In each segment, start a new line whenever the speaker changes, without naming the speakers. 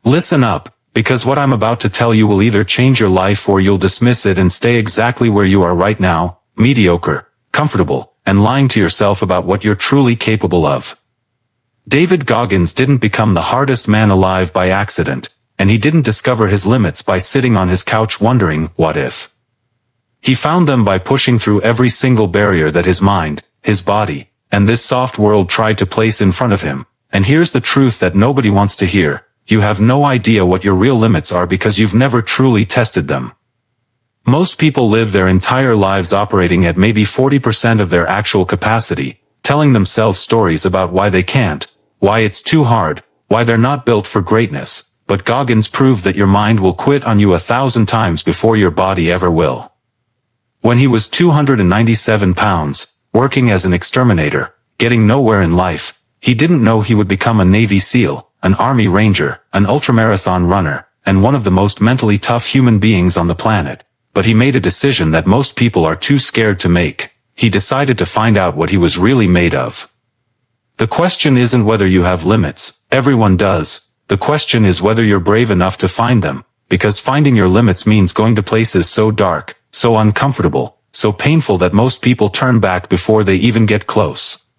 Listen up, because what I'm about to tell you will either change your life or you'll dismiss it and stay exactly where you are right now, mediocre, comfortable, and lying to yourself about what you're truly capable of. David Goggins didn't become the hardest man alive by accident, and he didn't discover his limits by sitting on his couch wondering, what if? He found them by pushing through every single barrier that his mind, his body, and this soft world tried to place in front of him. And here's the truth that nobody wants to hear: you have no idea what your real limits are because you've never truly tested them. Most people live their entire lives operating at maybe 40% of their actual capacity, telling themselves stories about why they can't, why it's too hard, why they're not built for greatness. But Goggins proved that your mind will quit on you 1,000 times before your body ever will. When he was 297 pounds, working as an exterminator, getting nowhere in life, he didn't know he would become a Navy SEAL, an Army Ranger, an ultramarathon runner, and one of the most mentally tough human beings on the planet. But he made a decision that most people are too scared to make. He decided to find out what he was really made of. The question isn't whether you have limits, everyone does. The question is whether you're brave enough to find them, because finding your limits means going to places so dark, so uncomfortable, so painful that most people turn back before they even get close.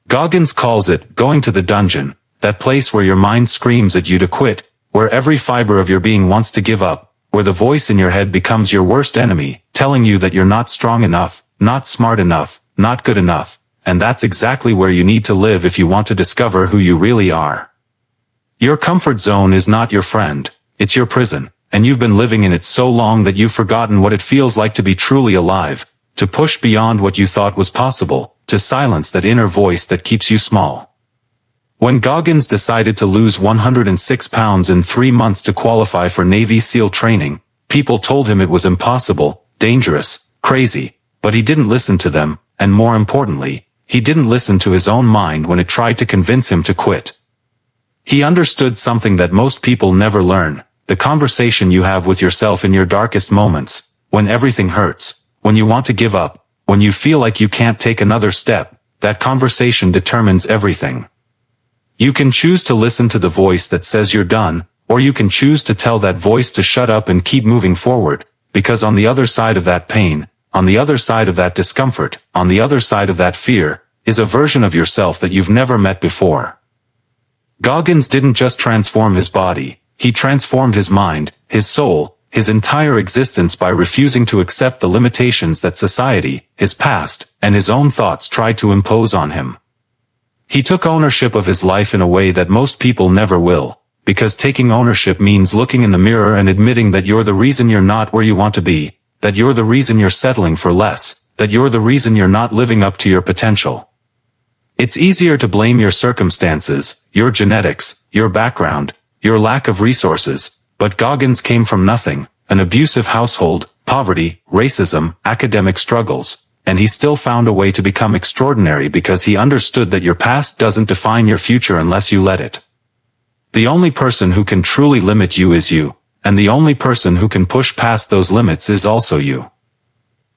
Goggins calls it going to the dungeon, that place where your mind screams at you to quit, where every fiber of your being wants to give up, where the voice in your head becomes your worst enemy, telling you that you're not strong enough, not smart enough, not good enough, and that's exactly where you need to live if you want to discover who you really are. Your comfort zone is not your friend, it's your prison, and you've been living in it so long that you've forgotten what it feels like to be truly alive, to push beyond what you thought was possible, to silence that inner voice that keeps you small. When Goggins decided to lose 106 pounds in 3 months to qualify for Navy SEAL training, people told him it was impossible, dangerous, crazy, but he didn't listen to them, and more importantly, he didn't listen to his own mind when it tried to convince him to quit. He understood something that most people never learn: the conversation you have with yourself in your darkest moments, when everything hurts, when you want to give up, when you feel like you can't take another step. That conversation determines everything. You can choose to listen to the voice that says you're done, or you can choose to tell that voice to shut up and keep moving forward, because on the other side of that pain, on the other side of that discomfort, on the other side of that fear, is a version of yourself that you've never met before. Goggins didn't just transform his body, he transformed his mind, his soul, his entire existence by refusing to accept the limitations that society, his past, and his own thoughts tried to impose on him. He took ownership of his life in a way that most people never will, because taking ownership means looking in the mirror and admitting that you're the reason you're not where you want to be, that you're the reason you're settling for less, that you're the reason you're not living up to your potential. It's easier to blame your circumstances, your genetics, your background, your lack of resources, but Goggins came from nothing: an abusive household, poverty, racism, academic struggles, and he still found a way to become extraordinary because he understood that your past doesn't define your future unless you let it. The only person who can truly limit you is you, and the only person who can push past those limits is also you.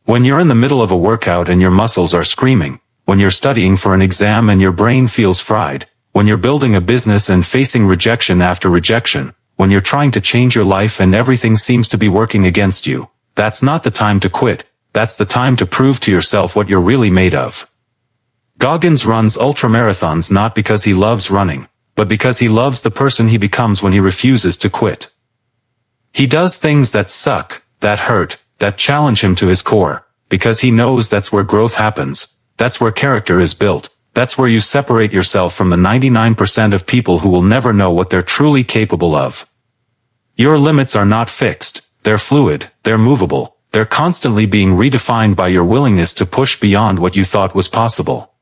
When you're in the middle of a workout and your muscles are screaming, when you're studying for an exam and your brain feels fried, when you're building a business and facing rejection after rejection, when you're trying to change your life and everything seems to be working against you, that's not the time to quit. That's the time to prove to yourself what you're really made of. Goggins runs ultramarathons not because he loves running, but because he loves the person he becomes when he refuses to quit. He does things that suck, that hurt, that challenge him to his core, because he knows that's where growth happens, that's where character is built, that's where you separate yourself from the 99% of people who will never know what they're truly capable of. Your limits are not fixed, they're fluid, they're movable. They're constantly being redefined by your willingness to push beyond what you thought was possible.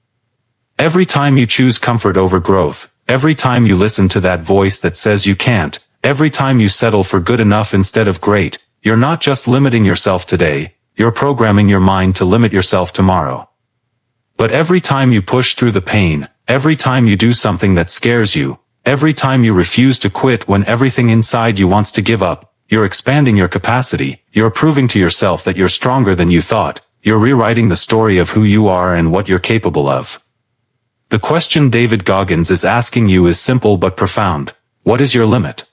Every time you choose comfort over growth, every time you listen to that voice that says you can't, every time you settle for good enough instead of great, you're not just limiting yourself today, you're programming your mind to limit yourself tomorrow. But every time you push through the pain, every time you do something that scares you, every time you refuse to quit when everything inside you wants to give up, you're expanding your capacity, you're proving to yourself that you're stronger than you thought, you're rewriting the story of who you are and what you're capable of. The question David Goggins is asking you is simple but profound: what is your limit?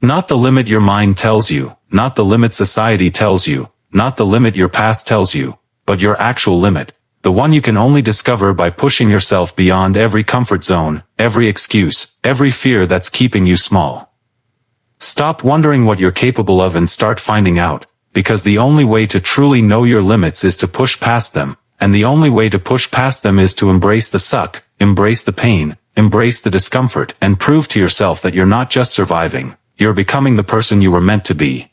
Not the limit your mind tells you, not the limit society tells you, not the limit your past tells you, but your actual limit, the one you can only discover by pushing yourself beyond every comfort zone, every excuse, every fear that's keeping you small. Stop wondering what you're capable of and start finding out, because the only way to truly know your limits is to push past them, and the only way to push past them is to embrace the suck, embrace the pain, embrace the discomfort, and prove to yourself that you're not just surviving, you're becoming the person you were meant to be.